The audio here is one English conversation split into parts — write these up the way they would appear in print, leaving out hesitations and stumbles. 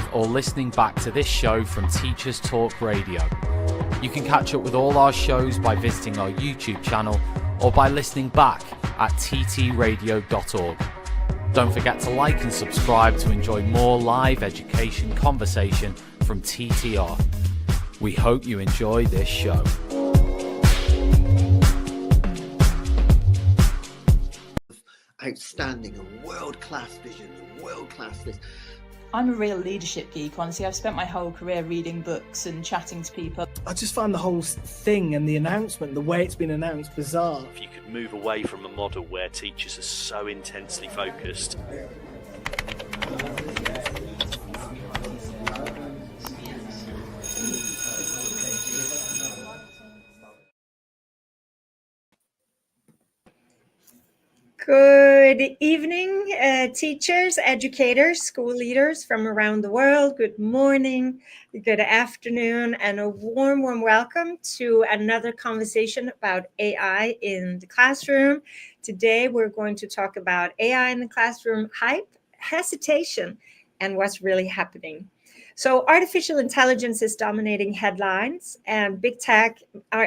live or listening back to this show from Teachers Talk Radio. You can catch up with all our shows by visiting our YouTube channel or by listening back at ttradio.org. Don't forget to like and subscribe to enjoy more live education conversation from TTR. We hope you enjoy this show. Outstanding and world-class vision and world-class this. I'm a real leadership geek, honestly. I've spent my whole career reading books and chatting to people. I just find the whole thing and the announcement, the way it's been announced, bizarre. If you could move away from a model where teachers are so intensely focused. Good evening, teachers, educators, school leaders from around the world. Good morning, good afternoon, and a warm welcome to another conversation about AI in the classroom. Today, we're going to talk about AI in the classroom hype, hesitation, and what's really happening. So artificial intelligence is dominating headlines, and big tech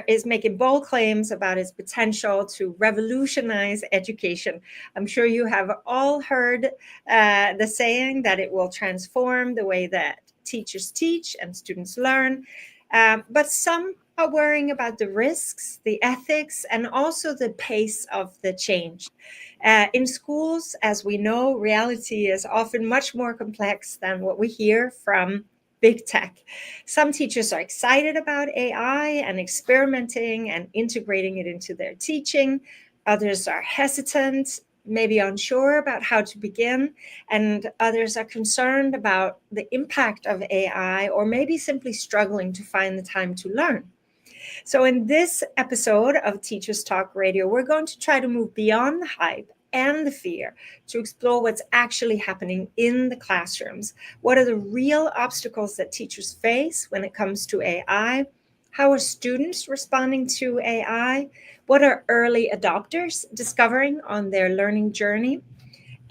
is making bold claims about its potential to revolutionize education. I'm sure you have all heard the saying that it will transform the way that teachers teach and students learn. But some are worrying about the risks, the ethics, and also the pace of the change. In schools, as we know, reality is often much more complex than what we hear from big tech. Some teachers are excited about AI and experimenting and integrating it into their teaching. Others are hesitant, maybe unsure about how to begin, and others are concerned about the impact of AI or maybe simply struggling to find the time to learn. So in this episode of Teachers Talk Radio, we're going to try to move beyond the hype and the fear to explore what's actually happening in the classrooms. What are the real obstacles that teachers face when it comes to AI? How are students responding to AI? What are early adopters discovering on their learning journey?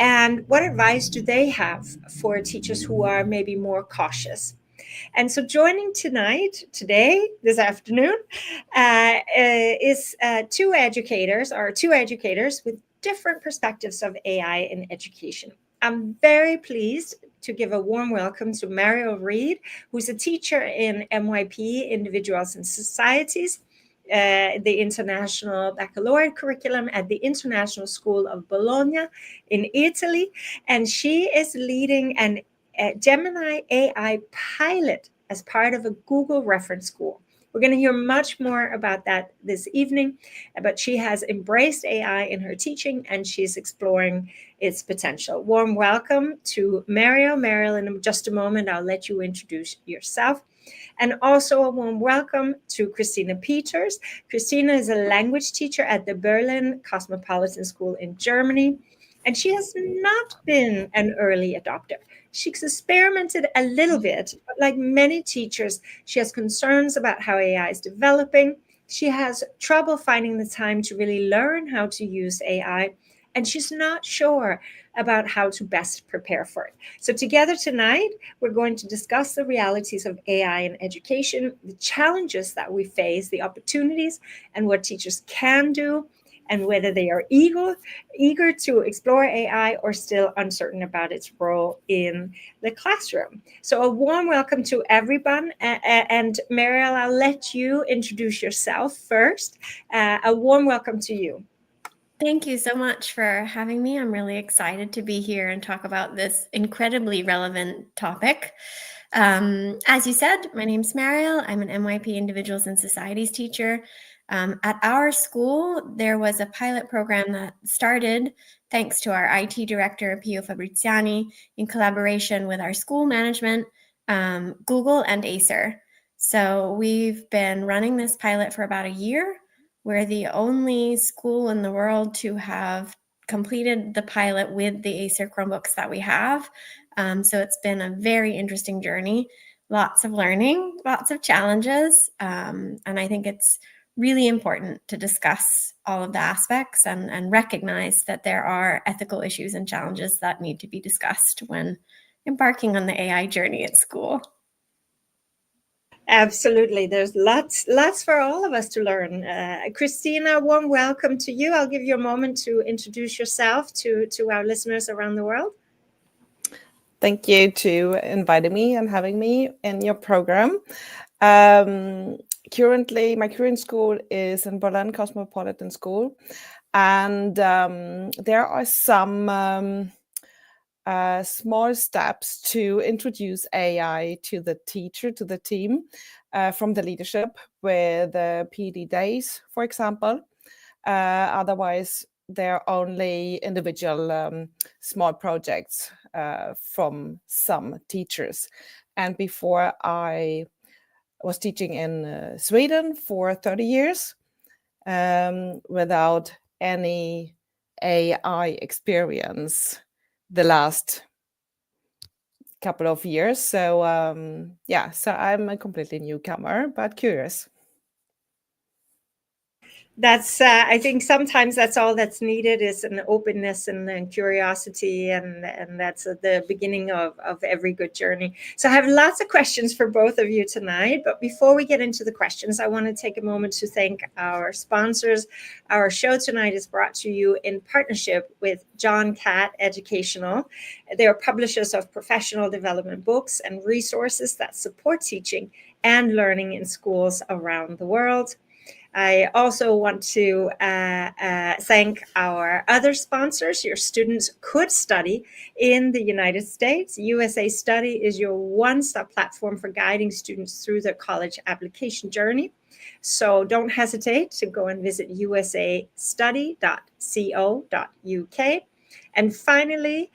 And what advice do they have for teachers who are maybe more cautious? And so joining this afternoon, is two educators with different perspectives of AI in education. I'm very pleased to give a warm welcome to Mariel Reed, who's a teacher in MYP, Individuals and Societies, the International Baccalaureate curriculum at the International School of Bologna in Italy. And she is leading a Gemini AI pilot as part of a Google reference school. We're going to hear much more about that this evening, but she has embraced AI in her teaching and she's exploring its potential. Warm welcome to Mariel. Mariel, in just a moment, I'll let you introduce yourself. And also a warm welcome to Christina Peters. Christina is a language teacher at the Berlin Cosmopolitan School in Germany, and she has not been an early adopter. She's experimented a little bit, but like many teachers, she has concerns about how AI is developing. She has trouble finding the time to really learn how to use AI, and she's not sure about how to best prepare for it. So together tonight, we're going to discuss the realities of AI in education, the challenges that we face, the opportunities, and what teachers can do, and whether they are eager to explore AI or still uncertain about its role in the classroom. So a warm welcome to everyone. And Mariel, I'll let you introduce yourself first. A warm welcome to you. Thank you so much for having me. I'm really excited to be here and talk about this incredibly relevant topic. As you said, my name's Mariel. I'm an MYP Individuals and Societies teacher. At our school, there was a pilot program that started thanks to our IT director, Pio Fabriziani, in collaboration with our school management, Google, and Acer. So we've been running this pilot for about a year. We're the only school in the world to have completed the pilot with the Acer Chromebooks that we have. So it's been a very interesting journey, lots of learning, lots of challenges. And I think it's really important to discuss all of the aspects and recognize that there are ethical issues and challenges that need to be discussed when embarking on the AI journey at school. Absolutely. There's lots for all of us to learn. Christina, warm welcome to you. I'll give you a moment to introduce yourself to our listeners around the world. Thank you to inviting me and having me in your program. Currently, my current school is in Berlin Cosmopolitan School, and there are some small steps to introduce AI to the teacher, to the team, from the leadership with the PD days, for example. Otherwise, they're only individual small projects from some teachers. And before I was teaching in Sweden for 30 years without any AI experience the last couple of years. So so I'm a completely newcomer, but curious. That's I think sometimes that's all that's needed is an openness and curiosity, and that's the beginning of every good journey. So I have lots of questions for both of you tonight, but before we get into the questions, I want to take a moment to thank our sponsors. Our show tonight is brought to you in partnership with John Catt Educational. They are publishers of professional development books and resources that support teaching and learning in schools around the world. I also want to thank our other sponsors. Your students could study in the United States. USA Study is your one-stop platform for guiding students through their college application journey. So don't hesitate to go and visit usastudy.co.uk. And finally,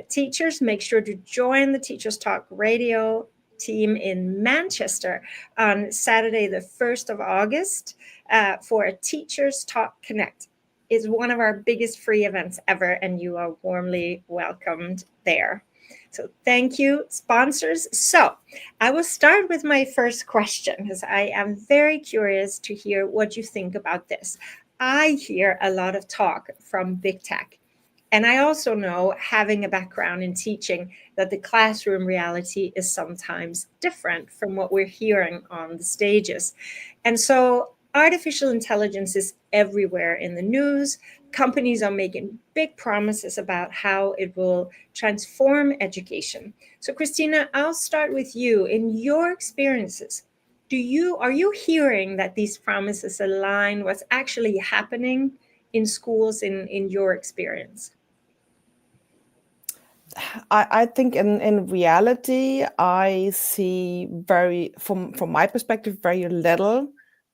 teachers, make sure to join the Teachers Talk Radio team in Manchester on Saturday, the 1st of August, for a Teachers Talk Connect. It's one of our biggest free events ever, and you are warmly welcomed there. So thank you, sponsors. So I will start with my first question, because I am very curious to hear what you think about this. I hear a lot of talk from big tech. And I also know, having a background in teaching, that the classroom reality is sometimes different from what we're hearing on the stages. And so artificial intelligence is everywhere in the news. Companies are making big promises about how it will transform education. So Christina, I'll start with you. In your experiences, are you hearing that these promises align what's actually happening in schools in your experience? I think in reality, I see from my perspective, very little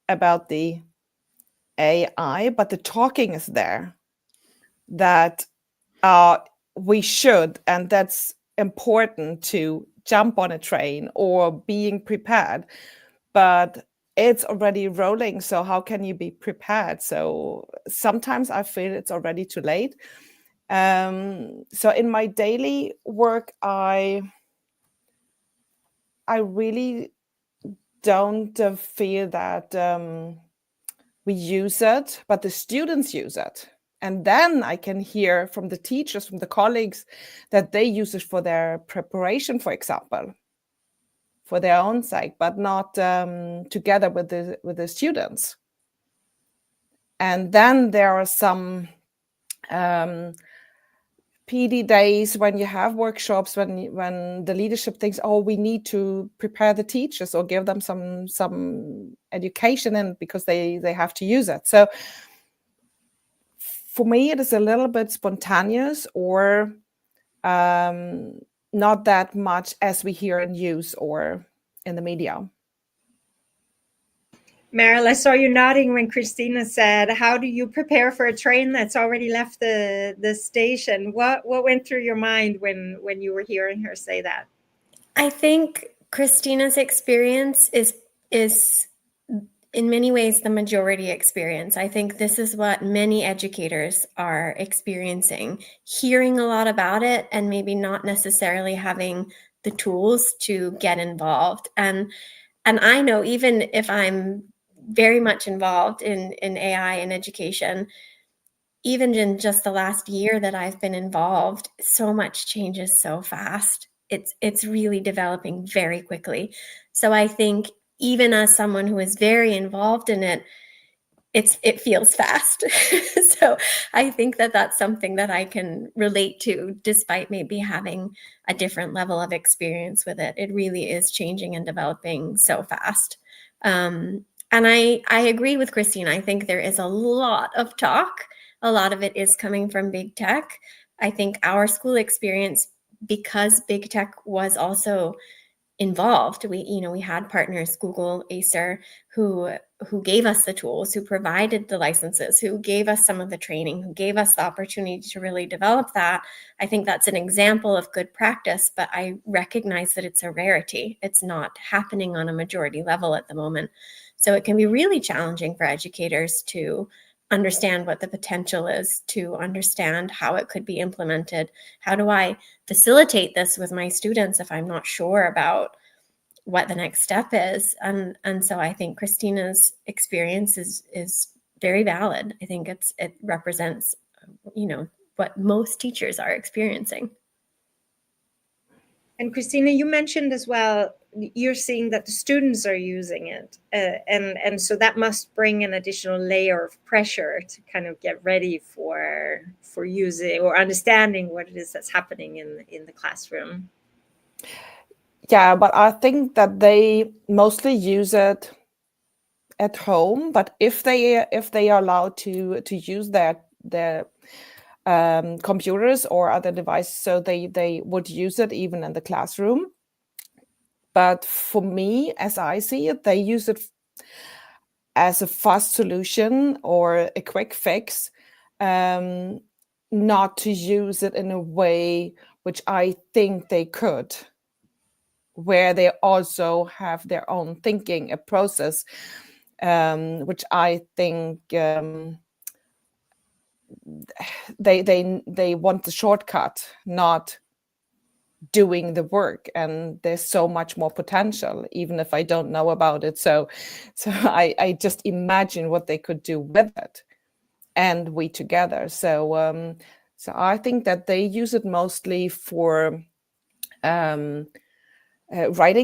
about the AI, but the talking is there that we should, and that's important, to jump on a train or being prepared. But it's already rolling, so how can you be prepared? So sometimes I feel it's already too late. So in my daily work, I really don't feel that we use it, but the students use it. And then I can hear from the teachers, from the colleagues, that they use it for their preparation, for example, for their own sake, but not together with the students. And then there are some PD days when you have workshops, when the leadership thinks, oh, we need to prepare the teachers or give them some education, and because they have to use it. So for me, it is a little bit spontaneous, or not that much as we hear in news or in the media. Meryl, I saw you nodding when Christina said, how do you prepare for a train that's already left the station? What went through your mind when you were hearing her say that? I think Christina's experience is in many ways the majority experience. I think this is what many educators are experiencing, hearing a lot about it and maybe not necessarily having the tools to get involved. And I know, even if I'm very much involved in AI and education, even in just the last year that I've been involved, so much changes so fast. It's really developing very quickly. So I think even as someone who is very involved in it, it feels fast. So I think that that's something that I can relate to, despite maybe having a different level of experience with it. It really is changing and developing so fast. And I agree with Christine. I think there is a lot of talk. A lot of it is coming from big tech. I think our school experience, because big tech was also involved, we had partners, Google, Acer, who gave us the tools, who provided the licenses, who gave us some of the training, who gave us the opportunity to really develop that. I think that's an example of good practice, but I recognize that it's a rarity. It's not happening on a majority level at the moment. So it can be really challenging for educators to understand what the potential is, to understand how it could be implemented. How do I facilitate this with my students if I'm not sure about what the next step is? And so I think Christina's experience is very valid. I think it represents, what most teachers are experiencing. And Christina, you mentioned as well, you're seeing that the students are using it. And so that must bring an additional layer of pressure to kind of get ready for using or understanding what it is that's happening in the classroom. Yeah, but I think that they mostly use it at home. But if they are allowed to use their computers or other devices, so they would use it even in the classroom. But for me, as I see it, they use it as a fast solution or a quick fix, not to use it in a way which I think they could, where they also have their own thinking, a process, which I think they want the shortcut, not doing the work. And there's so much more potential, even if I don't know about it. So I just imagine what they could do with it, and we together. So I think that they use it mostly for writing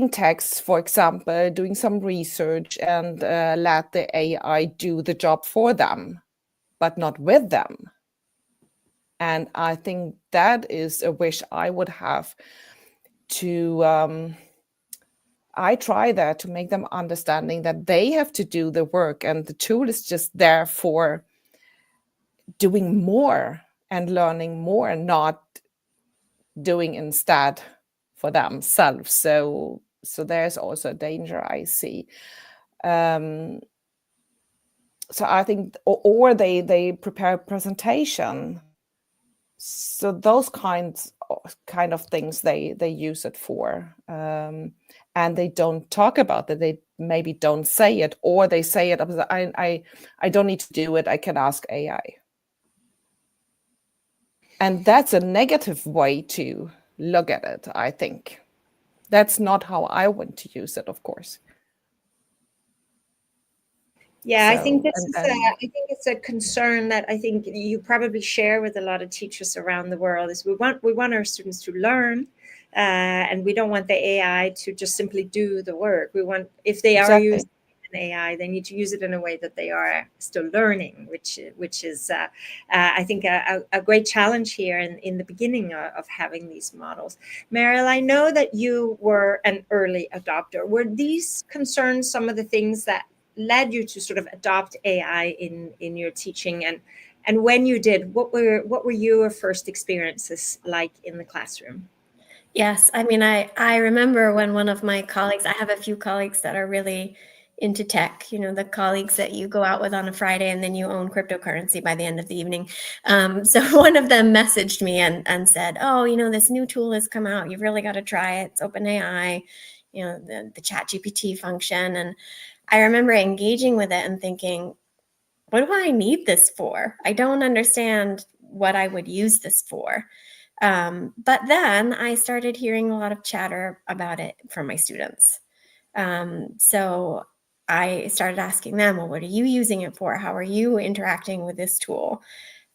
texts, for example, doing some research, and let the AI do the job for them, but not with them. And I think that is a wish I would have to I try that, to make them understanding that they have to do the work, and the tool is just there for doing more and learning more, not doing instead for themselves. So there's also a danger I see. So I think, or they prepare a presentation. So those kind of things they use it for, and they don't talk about it. They maybe don't say it, or they say it, I don't need to do it, I can ask AI. And that's a negative way to look at it, I think. That's not how I want to use it, of course. Yeah, I think I think it's a concern that I think you probably share with a lot of teachers around the world. Is we want our students to learn, and we don't want the AI to just simply do the work. We want, if they are using an AI, they need to use it in a way that they are still learning, which is I think a great challenge here in the beginning of having these models. Meryl, I know that you were an early adopter. Were these concerns some of the things that led you to sort of adopt AI in your teaching, and when you did, what were your first experiences like in the classroom? Yes, I mean, I remember when one of my colleagues, I have a few colleagues that are really into tech, the colleagues that you go out with on a Friday and then you own cryptocurrency by the end of the evening. So one of them messaged me and said, oh, this new tool has come out. You've really got to try it. It's OpenAI, the ChatGPT function. And I remember engaging with it and thinking, what do I need this for? I don't understand what I would use this for. But then I started hearing a lot of chatter about it from my students. So I started asking them, well, what are you using it for? How are you interacting with this tool?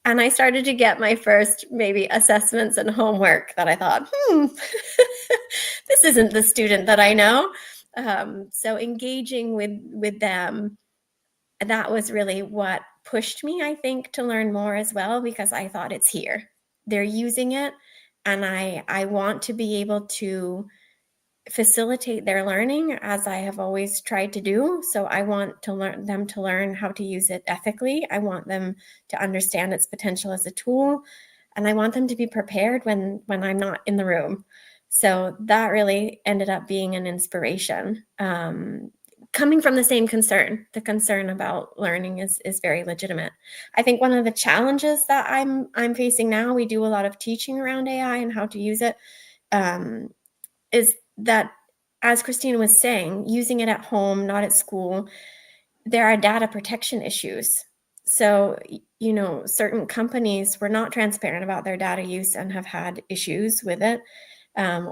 And I started to get my first maybe assessments and homework that I thought, this isn't the student that I know. So engaging with them, that was really what pushed me, I think, to learn more as well, because I thought it's here. They're using it, and I want to be able to facilitate their learning, as I have always tried to do. So I want to learn them to learn how to use it ethically. I want them to understand its potential as a tool, and I want them to be prepared when I'm not in the room. So that really ended up being an inspiration. Coming from the same concern, the concern about learning is very legitimate. I think one of the challenges that I'm facing now, we do a lot of teaching around AI and how to use it, is that, as Christina was saying, using it at home, not at school, there are data protection issues. So, certain companies were not transparent about their data use and have had issues with it.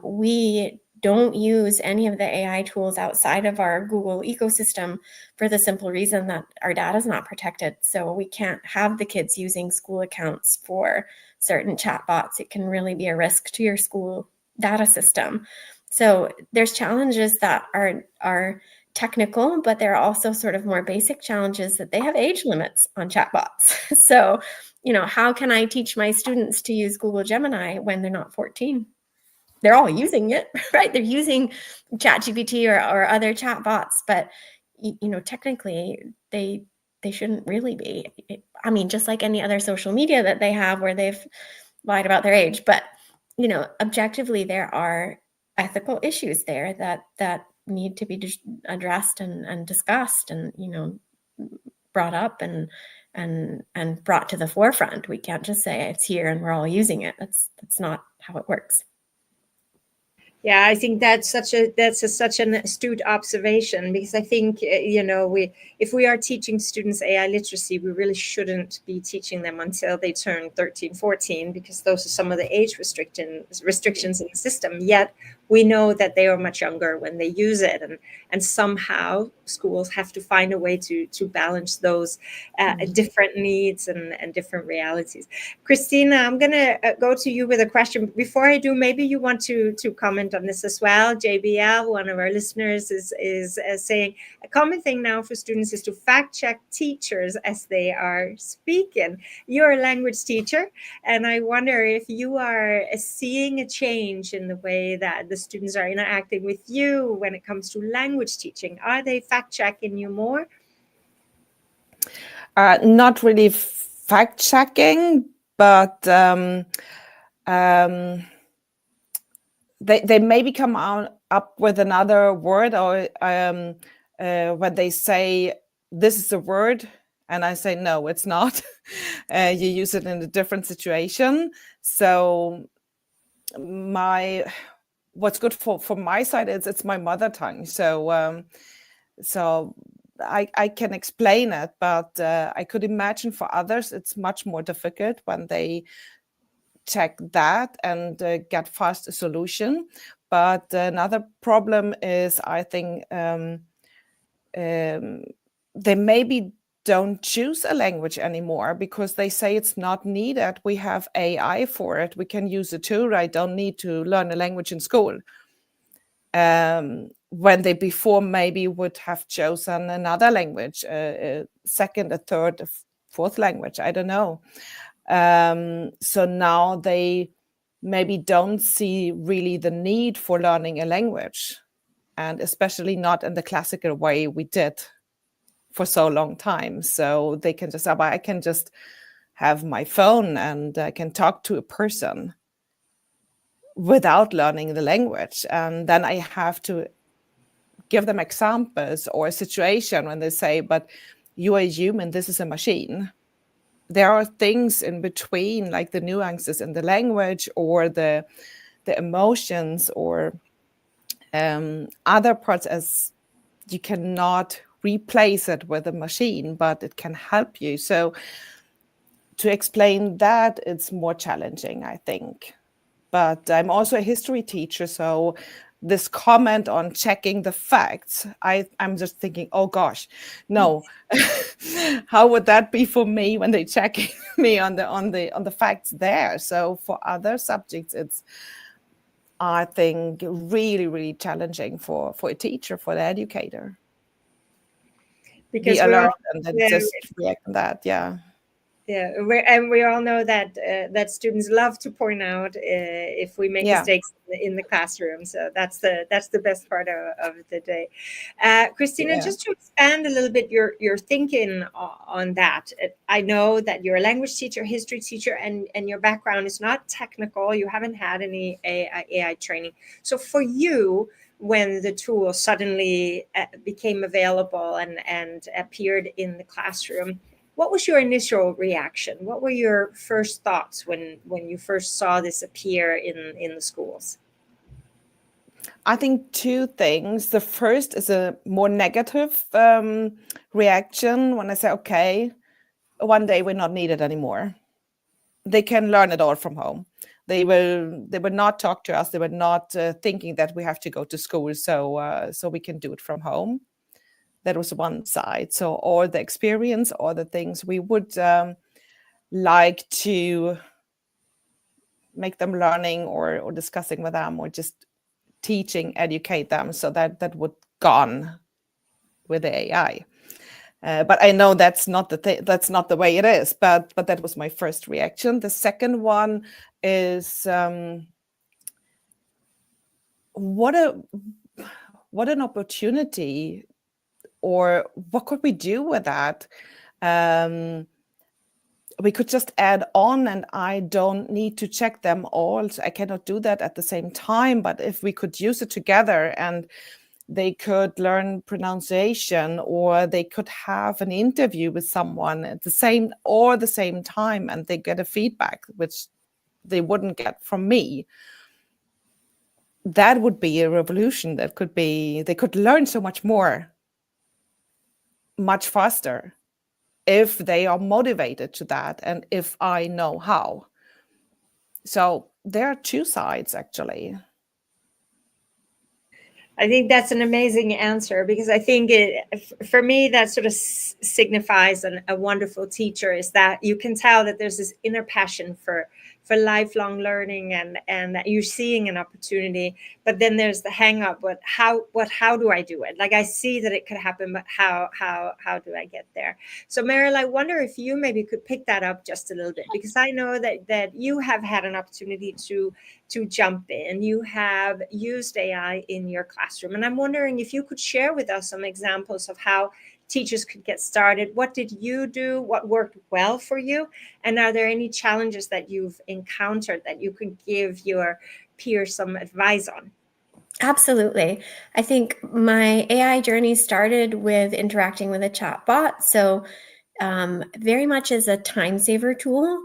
We don't use any of the AI tools outside of our Google ecosystem for the simple reason that our data is not protected. So we can't have the kids using school accounts for certain chatbots. It can really be a risk to your school data system. So there's challenges that are technical, but there are also sort of more basic challenges that they have age limits on chatbots. So, how can I teach my students to use Google Gemini when they're not 14? They're all using it, right? They're using ChatGPT or other chatbots, but technically they shouldn't really be. I mean, just like any other social media that they have where they've lied about their age, but objectively there are ethical issues there that need to be addressed and discussed and brought up and brought to the forefront. We can't just say it's here and we're all using it. That's not how it works. Yeah, I think that's such an astute observation, because I think if we are teaching students AI literacy, we really shouldn't be teaching them until they turn 13, 14, because those are some of the age restrictions in the system. Yet we know that they are much younger when they use it, and somehow schools have to find a way to balance those different needs and different realities. Christina, I'm going to go to you with a question. Before I do, maybe you want to comment on this as well. JBL, one of our listeners, is saying a common thing now for students is to fact check teachers as they are speaking. You're a language teacher, and I wonder if you are seeing a change in the way that the students are interacting with you when it comes to language teaching. Are they fact checking you more? Not really fact checking, but they maybe come up with another word, or when they say this is a word and I say no, it's not. You use it in a different situation. So what's good for my side is it's my mother tongue. So I can explain it, but I could imagine for others it's much more difficult when they check that and get fast a solution. But another problem is, I think, they maybe don't choose a language anymore because they say it's not needed. We have AI for it. We can use it too. I don't need to learn a language in school. When they before maybe would have chosen another language, a second, a third, a fourth language, I don't know. So now they maybe don't see really the need for learning a language, and especially not in the classical way we did for so long time. So they can just, I can just have my phone and I can talk to a person without learning the language. And then I have to give them examples or a situation when they say, but you are a human, this is a machine. There are things in between, like the nuances in the language or the emotions or other parts, as you cannot replace it with a machine, but it can help you. So to explain that, it's more challenging, I think. But I'm also a history teacher, so this comment on checking the facts, I'm just thinking, oh gosh, no, how would that be for me when they checking me on the facts there? So for other subjects, it's, I think, really, really challenging for a teacher, for the educator. Because Be we alert all, and then yeah, just react on that. Yeah. yeah, and we all know that that students love to point out if we make Yeah. mistakes in the classroom. So that's the best part of the day. Christina, Yeah. just to expand a little bit your thinking on that. I know that you're a language teacher, history teacher, and your background is not technical. You haven't had any AI training. So for you, when the tool suddenly became available and appeared in the classroom, what was your initial reaction? What were your first thoughts when you first saw this appear in the schools? I think two things. The first is a more negative reaction when I say, okay, one day we're not needed anymore. They can learn it all from home. They will not talk to us. They were not thinking that we have to go to school, so we can do it from home. That was one side. So all the experience, all the things we would like to make them learning or discussing with them or just teaching, educate them, so that would gone with the AI. But I know that's not that's not the way it is. But that was my first reaction. The second one is what an opportunity, or what could we do with that? We could just add on, and I don't need to check them all. So I cannot do that at the same time. But if we could use it together, and they could learn pronunciation, or they could have an interview with someone at the same time, and they get a feedback which they wouldn't get from me, that would be a revolution. That could be, they could learn so much more, much faster, if they are motivated to that, and if I know how. So there are two sides, actually. I think that's an amazing answer, because I think for me, that sort of signifies a wonderful teacher, is that you can tell that there's this inner passion for lifelong learning, and that you're seeing an opportunity. But then there's the hang up, how do I do it? Like, I see that it could happen, but how do I get there? So Meryl, I wonder if you maybe could pick that up just a little bit, because I know that you have had an opportunity to jump in. You have used AI in your classroom. And I'm wondering if you could share with us some examples of how teachers could get started. What did you do? What worked well for you? And are there any challenges that you've encountered that you could give your peers some advice on? Absolutely. I think my AI journey started with interacting with a chatbot. So very much as a time saver tool.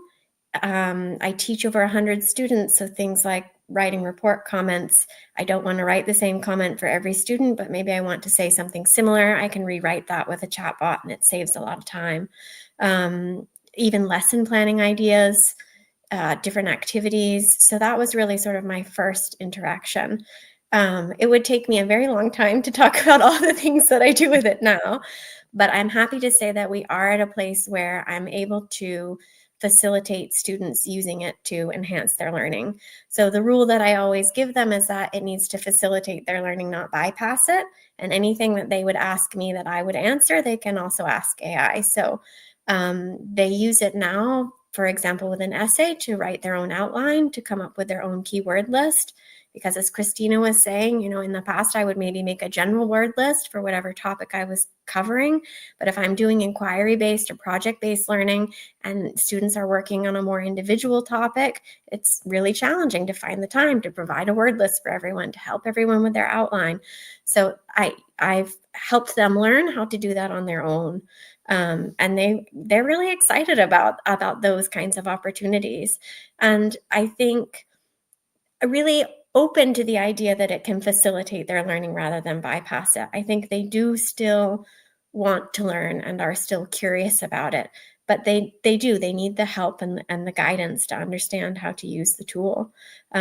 I teach over 100 students, so things like writing report comments. I don't want to write the same comment for every student, but maybe I want to say something similar. I can rewrite that with a chatbot, and it saves a lot of time. Even lesson planning ideas, different activities. So that was really sort of my first interaction. It would take me a very long time to talk about all the things that I do with it now, but I'm happy to say that we are at a place where I'm able to facilitate students using it to enhance their learning. So the rule that I always give them is that it needs to facilitate their learning, not bypass it. And anything that they would ask me that I would answer, they can also ask AI. So they use it now, for example, with an essay, to write their own outline, to come up with their own keyword list. Because as Christina was saying, in the past, I would maybe make a general word list for whatever topic I was covering. But if I'm doing inquiry-based or project-based learning and students are working on a more individual topic, it's really challenging to find the time to provide a word list for everyone, to help everyone with their outline. So I've helped them learn how to do that on their own. And they're really excited about those kinds of opportunities. And I think really open to the idea that it can facilitate their learning rather than bypass it. I think they do still want to learn and are still curious about it. but they need the help and the guidance to understand how to use the tool.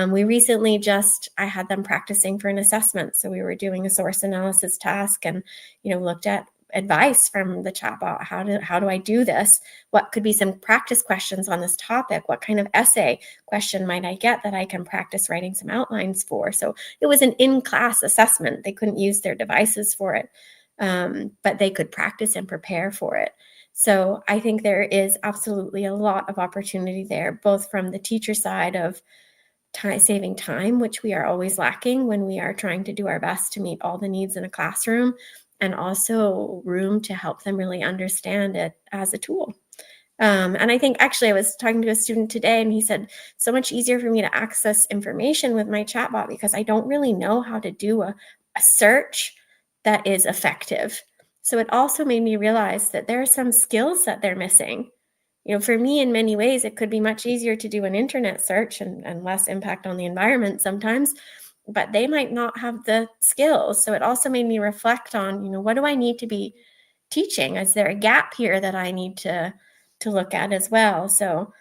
We recently I had them practicing for an assessment. So we were doing a source analysis task and, looked at advice from the chatbot. How do I do this? What could be some practice questions on this topic? What kind of essay question might I get that I can practice writing some outlines for? So it was an in-class assessment. They couldn't use their devices for it, but they could practice and prepare for it. So I think there is absolutely a lot of opportunity there, both from the teacher side of saving time, which we are always lacking when we are trying to do our best to meet all the needs in a classroom, and also room to help them really understand it as a tool. And I think actually I was talking to a student today and he said, so much easier for me to access information with my chatbot because I don't really know how to do a search that is effective. So it also made me realize that there are some skills that they're missing. For me, in many ways, it could be much easier to do an internet search and less impact on the environment sometimes, but they might not have the skills. So it also made me reflect on, what do I need to be teaching? Is there a gap here that I need to look at as well? So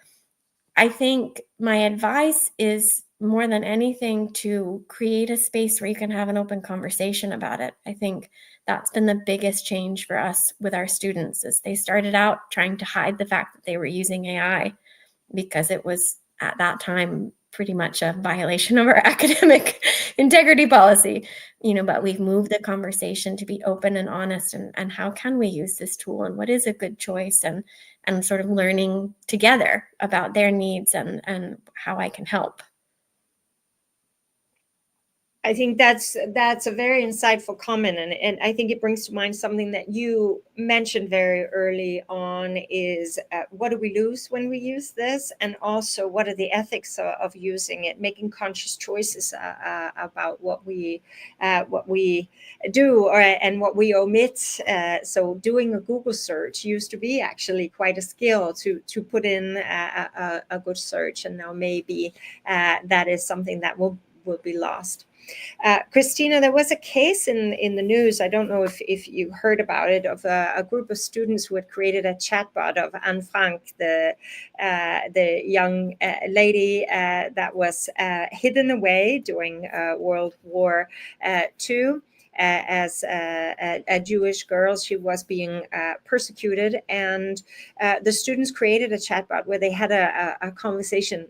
I think my advice is more than anything to create a space where you can have an open conversation about it. I think that's been the biggest change for us with our students is they started out trying to hide the fact that they were using AI because it was at that time pretty much a violation of our academic integrity policy, but we've moved the conversation to be open and honest and how can we use this tool and what is a good choice and sort of learning together about their needs and how I can help. I think that's a very insightful comment, and I think it brings to mind something that you mentioned very early on is what do we lose when we use this, and also what are the ethics of using it, making conscious choices about what we do and what we omit. So doing a Google search used to be actually quite a skill to put in a good search, and now maybe that is something that will be lost. Christina, there was a case in the news, I don't know if you heard about it, of a group of students who had created a chatbot of Anne Frank, the young lady that was hidden away during World War II. As a Jewish girl, she was being persecuted, and the students created a chatbot where they had a conversation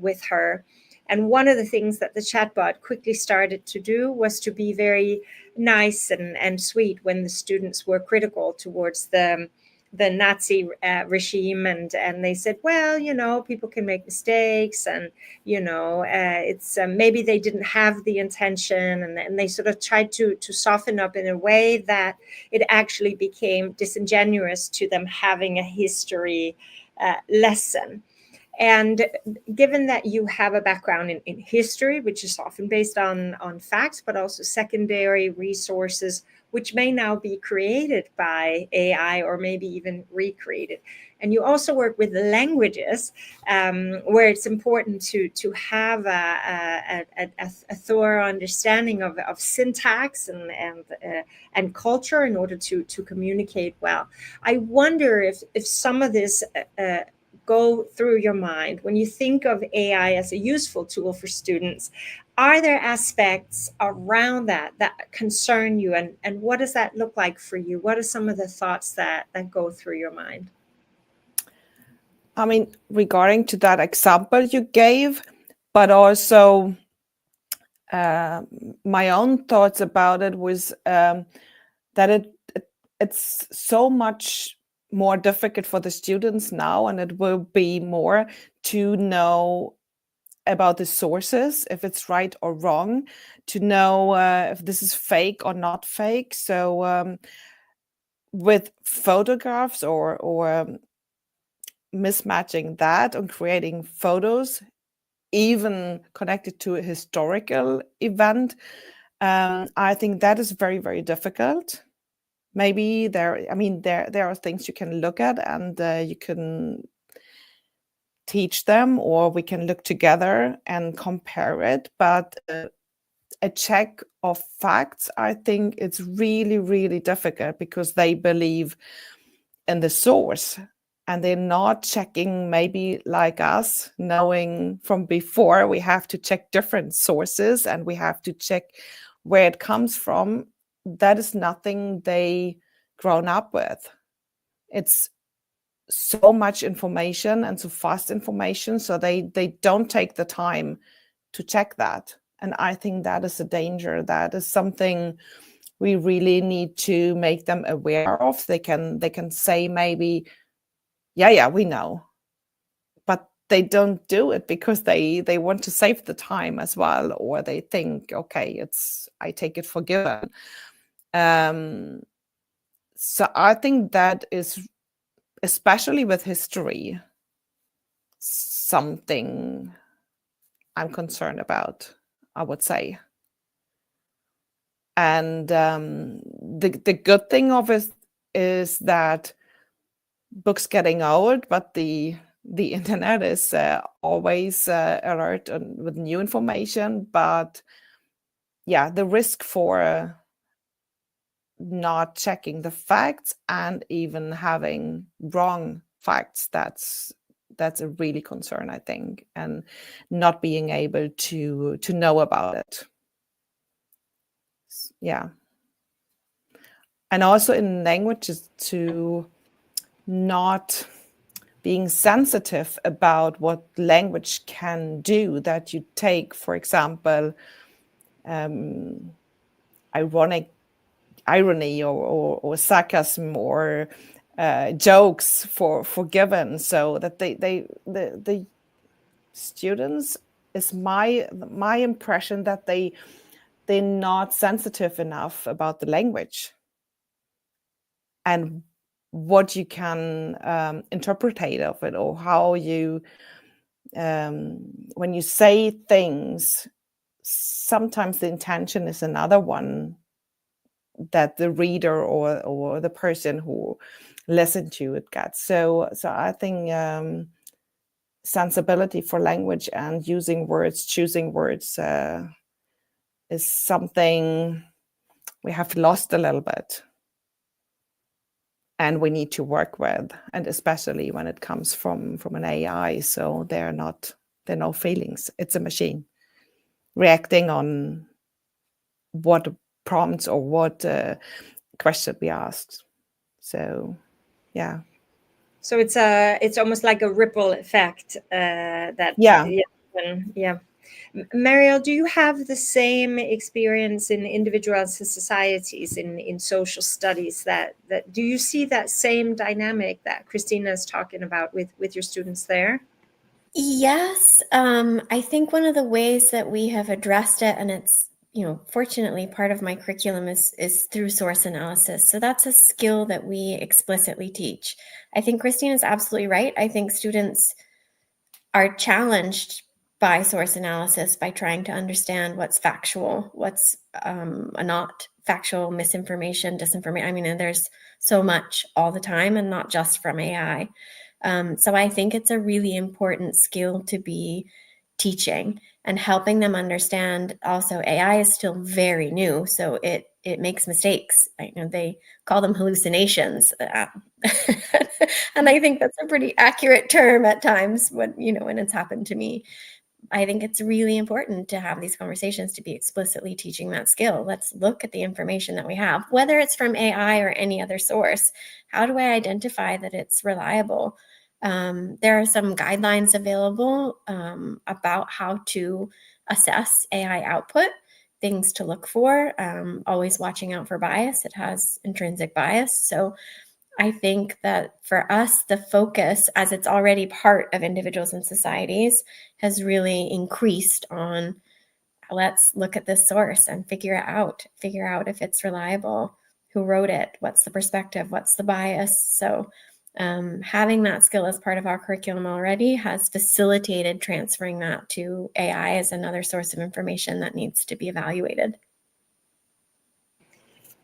with her. And one of the things that the chatbot quickly started to do was to be very nice and sweet when the students were critical towards the Nazi regime, and they said, well, people can make mistakes, and it's maybe they didn't have the intention, and they sort of tried to soften up in a way that it actually became disingenuous to them having a history lesson. And given that you have a background in history, which is often based on facts, but also secondary resources, which may now be created by AI or maybe even recreated. And you also work with languages, where it's important to have a thorough understanding of syntax and culture in order to communicate well. I wonder if some of this go through your mind when you think of AI as a useful tool for students. Are there aspects around that concern you, and what does that look like for you? What are some of the thoughts that go through your mind? I mean, regarding to that example you gave, but also my own thoughts about it was that it's so much more difficult for the students now, and it will be more to know about the sources, if it's right or wrong, to know if this is fake or not fake. So with photographs or mismatching that and creating photos, even connected to a historical event, I think that is very, very difficult. Maybe there are things you can look at and you can teach them, or we can look together and compare it. But a check of facts, I think it's really, really difficult because they believe in the source. and they're not checking, maybe like us, knowing from before we have to check different sources and we have to check where it comes from. That is nothing they grown up with. It's so much information and so fast information, so they don't take the time to check that. And I think that is a danger. That is something we really need to make them aware of. They can say maybe, yeah, we know, but they don't do it because they want to save the time as well, or they think, okay, I take it for given. So I think that is, especially with history, something I'm concerned about, I would say. And the good thing of it is that books getting old, but the internet is always alert with new information. But yeah, the risk for not checking the facts and even having wrong facts, that's a really concern, I think, and not being able to know about it. Yeah. And also in languages, to not being sensitive about what language can do, that you take, for example, irony or sarcasm or jokes for given, so that the students, is my impression, that they're not sensitive enough about the language and what you can interpret of it, or how you when you say things, sometimes the intention is another one that the reader or the person who listen to it gets. So I think sensibility for language and using words, choosing words, is something we have lost a little bit, and we need to work with, and especially when it comes from an AI. So they're no feelings. It's a machine reacting on what prompts or what question we asked. So yeah. So it's almost like a ripple effect that yeah. Mariel, do you have the same experience in individuals and societies in social studies? That do you see that same dynamic that Christina is talking about with your students there? Yes, I think one of the ways that we have addressed it, and it's, fortunately part of my curriculum, is through source analysis. So that's a skill that we explicitly teach. I think Christine is absolutely right. I think students are challenged by source analysis, by trying to understand what's factual, what's not factual, misinformation, disinformation. I mean, and there's so much all the time, and not just from AI. So I think it's a really important skill to be teaching and helping them understand. Also, AI is still very new, so it makes mistakes. They call them hallucinations, and I think that's a pretty accurate term at times when it's happened to me. I think it's really important to have these conversations, to be explicitly teaching that skill. Let's look at the information that we have, whether it's from AI or any other source. How do I identify that it's reliable? There are some guidelines available about how to assess AI output, things to look for, always watching out for bias. It has intrinsic bias. So I think that for us, the focus, as it's already part of individuals and societies, has really increased on, let's look at this source and figure out if it's reliable, who wrote it, what's the perspective, what's the bias. So having that skill as part of our curriculum already has facilitated transferring that to AI as another source of information that needs to be evaluated.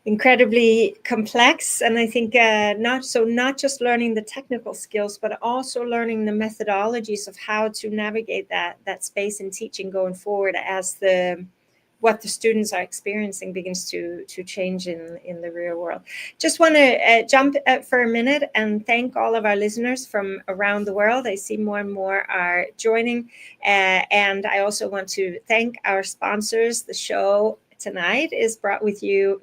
Incredibly complex, and I think not just learning the technical skills, but also learning the methodologies of how to navigate that space in teaching going forward, as the what the students are experiencing begins to change in the real world. Just want to jump for a minute and thank all of our listeners from around the world. I see more and more are joining, and I also want to thank our sponsors. The show tonight is brought to you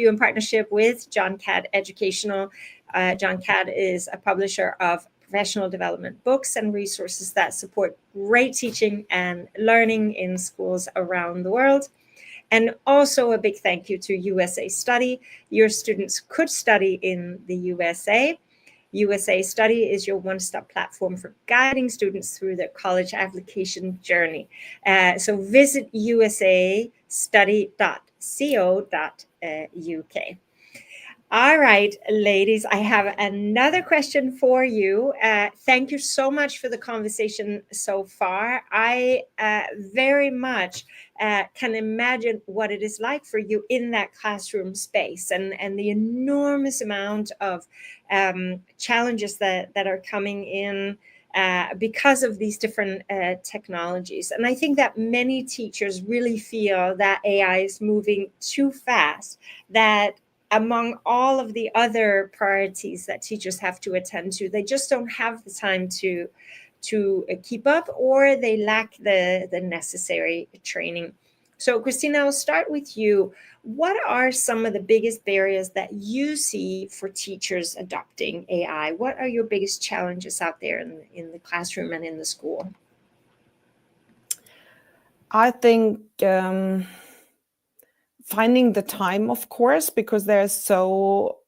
in partnership with John Cadd Educational. John Cadd is a publisher of professional development books and resources that support great teaching and learning in schools around the world. And also a big thank you to USA Study. Your students could study in the USA. USA Study is your one-stop platform for guiding students through their college application journey. So visit usastudy.co.uk. All right, ladies, I have another question for you. Thank you so much for the conversation so far. I very much can imagine what it is like for you in that classroom space and the enormous amount of challenges that are coming in because of these different technologies. And I think that many teachers really feel that AI is moving too fast, that among all of the other priorities that teachers have to attend to, they just don't have the time to keep up, or they lack the necessary training. So Christina, I'll start with you. What are some of the biggest barriers that you see for teachers adopting AI? What are your biggest challenges out there in the classroom and in the school? I think finding the time, of course, because there's so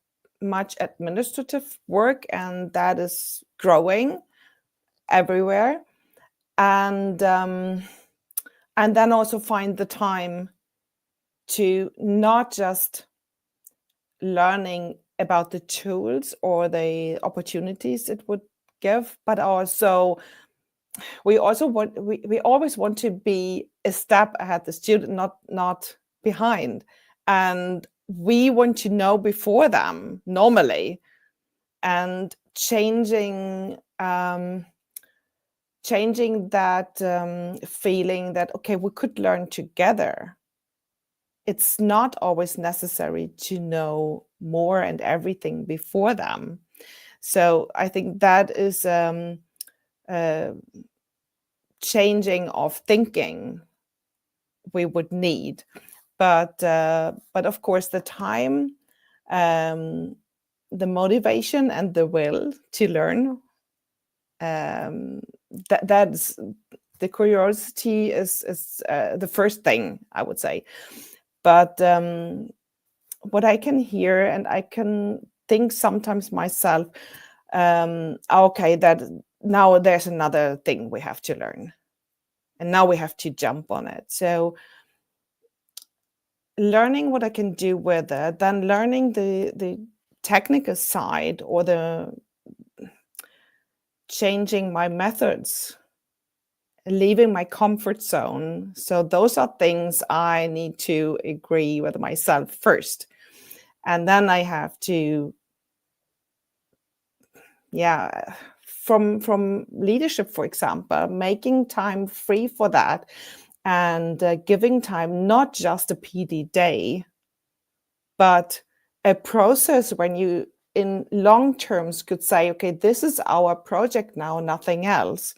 much administrative work and that is growing everywhere. And then also find the time to not just learning about the tools or the opportunities it would give, but also we always want to be a step ahead the student, not behind, and we want to know before them normally, and changing that feeling that okay, we could learn together. It's not always necessary to know more and everything before them. So I think that is changing of thinking we would need, but of course the time, the motivation and the will to learn, that's the curiosity is the first thing I would say. But what I can hear and I can think sometimes myself, okay, that now there's another thing we have to learn and now we have to jump on it. So learning what I can do with it, then learning the technical side or the changing my methods, leaving my comfort zone. So those are things I need to agree with myself first. And then I have to, from leadership, for example, making time free for that and giving time, not just a PD day, but a process when you in long terms could say, okay, this is our project now, nothing else.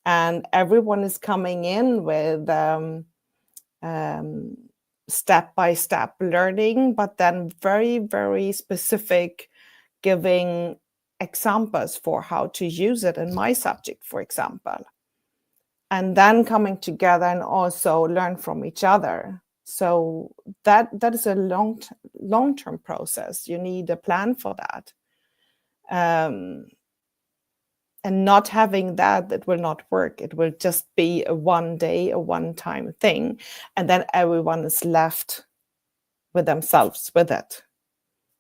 And everyone is coming in with step-by-step learning, but then very, very specific, giving examples for how to use it in my subject, for example. And then coming together and also learn from each other. So that is a long-term process. You need a plan for that. And not having that, it will not work. It will just be a one day, a one-time thing. And then everyone is left with themselves with it.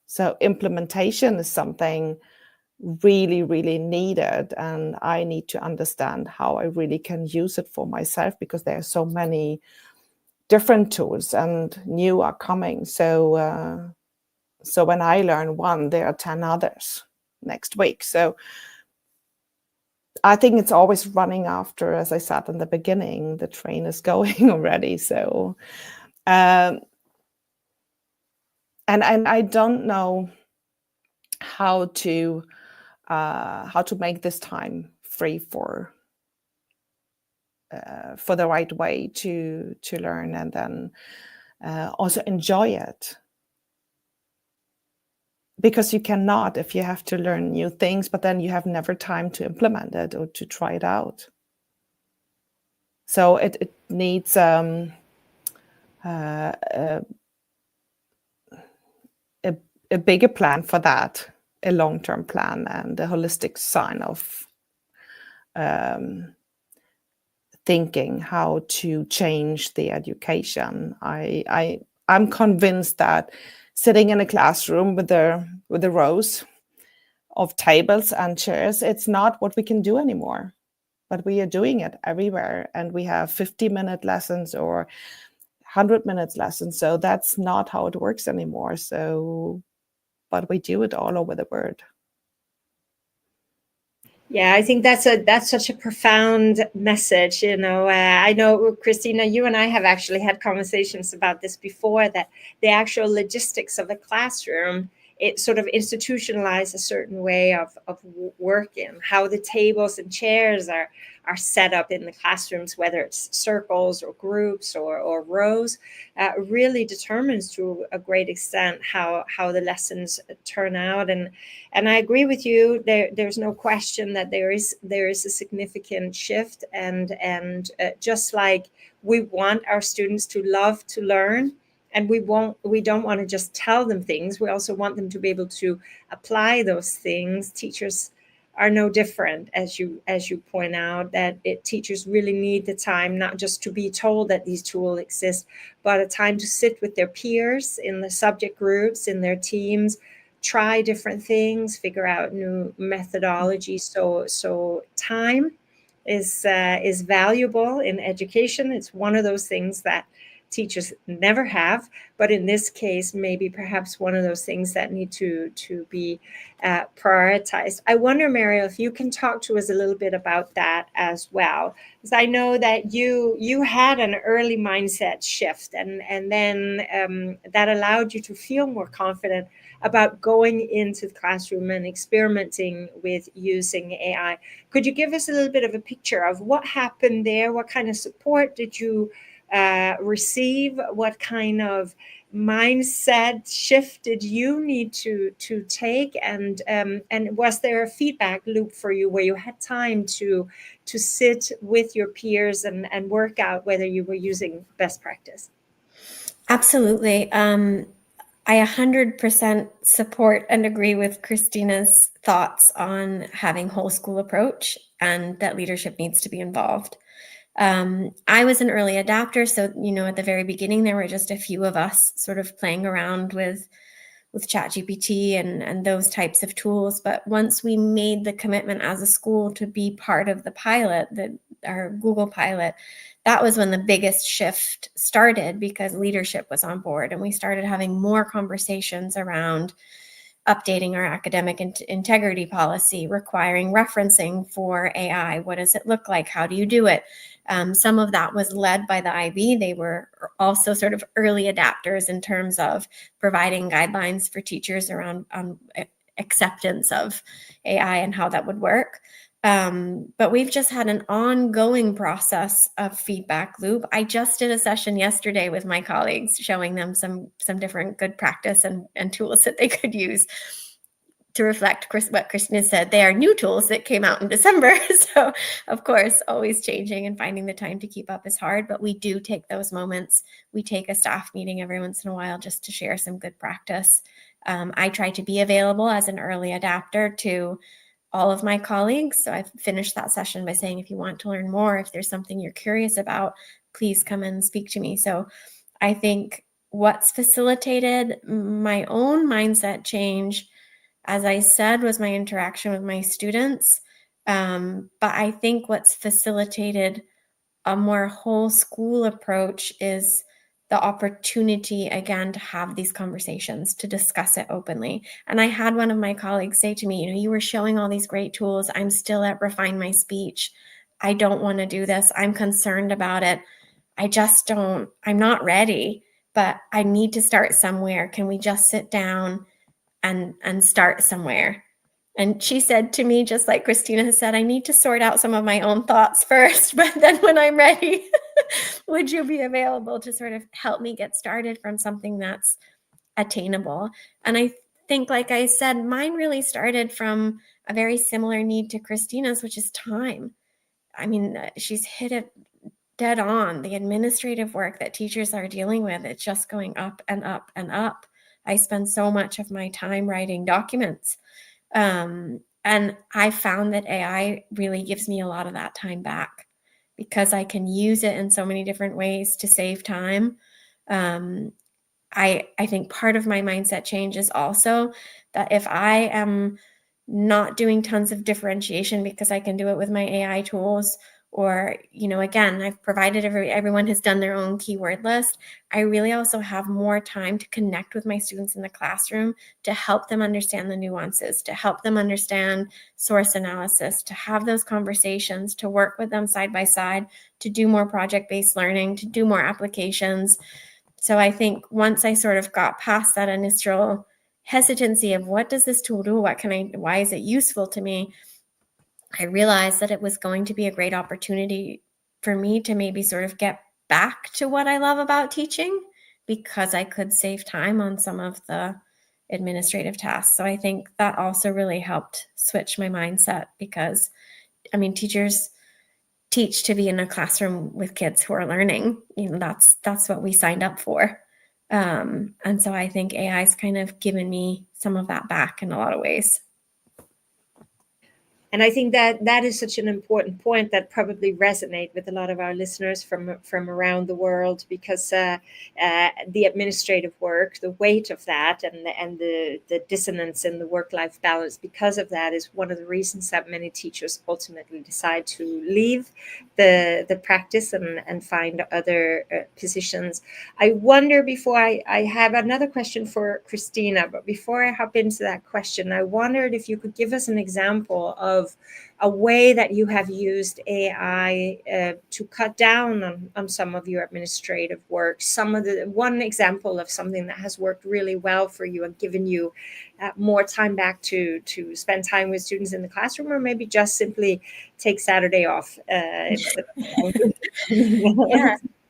So implementation is something really, really needed. And I need to understand how I really can use it for myself, because there are so many different tools and new are coming. So when I learn one, there are 10 others next week. So I think it's always running after, as I said in the beginning, the train is going already. So And I don't know how to make this time free for the right way to learn, and then also enjoy it. Because you cannot, if you have to learn new things, but then you have never time to implement it or to try it out. So it needs a bigger plan for that, a long-term plan, and a holistic sign of thinking how to change the education. I'm convinced that sitting in a classroom with the rows of tables and chairs, it's not what we can do anymore. But we are doing it everywhere, and we have 50-minute lessons or 100 minutes lessons. So that's not how it works anymore. So, but we do it all over the world. Yeah, I think that's such a profound message. I know, Christina, you and I have actually had conversations about this before, that the actual logistics of the classroom, it sort of institutionalized a certain way of working, how the tables and chairs are set up in the classrooms, whether it's circles or groups or rows, really determines to a great extent how the lessons turn out. And I agree with you. There's no question that there is a significant shift, and just like we want our students to love to learn, and we don't want to just tell them things. We also want them to be able to apply those things. Teachers are no different, as you point out, that teachers really need the time, not just to be told that these tools exist, but a time to sit with their peers in the subject groups, in their teams, try different things, figure out new methodologies. So time is valuable in education. It's one of those things that teachers never have, but in this case, maybe perhaps one of those things that need to be prioritized. I wonder, Mariel, if you can talk to us a little bit about that as well, because I know that you had an early mindset shift, and then that allowed you to feel more confident about going into the classroom and experimenting with using AI. Could you give us a little bit of a picture of what happened there? What kind of support did you receive? What kind of mindset shift did you need to take? And was there a feedback loop for you where you had time to sit with your peers and work out whether you were using best practice? Absolutely. I 100% support and agree with Christina's thoughts on having whole school approach, and that leadership needs to be involved. I was an early adopter, so at the very beginning there were just a few of us sort of playing around with ChatGPT and those types of tools. But once we made the commitment as a school to be part of the pilot, our Google pilot, that was when the biggest shift started, because leadership was on board, and we started having more conversations around updating our academic integrity policy, requiring referencing for AI. What does it look like? How do you do it? Some of that was led by the IB. They were also sort of early adapters in terms of providing guidelines for teachers around acceptance of AI and how that would work. But we've just had an ongoing process of feedback loop. I just did a session yesterday with my colleagues, showing them some different good practice and tools that they could use to reflect what Christina said. They are new tools that came out in December. So of course, always changing and finding the time to keep up is hard, but we do take those moments. We take a staff meeting every once in a while just to share some good practice. I try to be available as an early adapter to all of my colleagues. So I finished that session by saying, if you want to learn more, if there's something you're curious about, please come and speak to me. So I think what's facilitated my own mindset change, as I said, was my interaction with my students. But I think what's facilitated a more whole school approach is the opportunity, again, to have these conversations, to discuss it openly. And I had one of my colleagues say to me, you were showing all these great tools. I'm still at refine my speech. I don't want to do this. I'm concerned about it. I'm not ready. but I need to start somewhere. Can we just sit down and start somewhere? And she said to me, just like Christina has said, I need to sort out some of my own thoughts first, but then when I'm ready, would you be available to sort of help me get started from something that's attainable? And I think, like I said, mine really started from a very similar need to Christina's, which is time. I mean, she's hit it dead on. The administrative work that teachers are dealing with, it's just going up and up and up. I spend so much of my time writing documents. And I found that AI really gives me a lot of that time back because I can use it in so many different ways to save time. I think part of my mindset change is also that if I am not doing tons of differentiation because I can do it with my AI tools, or, again, I've provided everyone has done their own keyword list. I really also have more time to connect with my students in the classroom, to help them understand the nuances, to help them understand source analysis, to have those conversations, to work with them side by side, to do more project-based learning, to do more applications. So I think once I sort of got past that initial hesitancy of what does this tool do? Why is it useful to me? I realized that it was going to be a great opportunity for me to maybe sort of get back to what I love about teaching, because I could save time on some of the administrative tasks. So I think that also really helped switch my mindset, because teachers teach to be in a classroom with kids who are learning. That's what we signed up for. And so I think AI's kind of given me some of that back in a lot of ways. And I think that is such an important point that probably resonate with a lot of our listeners from around the world, because the administrative work, the weight of that, and the dissonance in the work-life balance because of that is one of the reasons that many teachers ultimately decide to leave the practice and find other positions. I wonder, before I have another question for Christina, but before I hop into that question, I wondered if you could give us an example of a way that you have used AI to cut down on some of your administrative work. One example of something that has worked really well for you and given you more time back to spend time with students in the classroom, or maybe just simply take Saturday off. Yeah.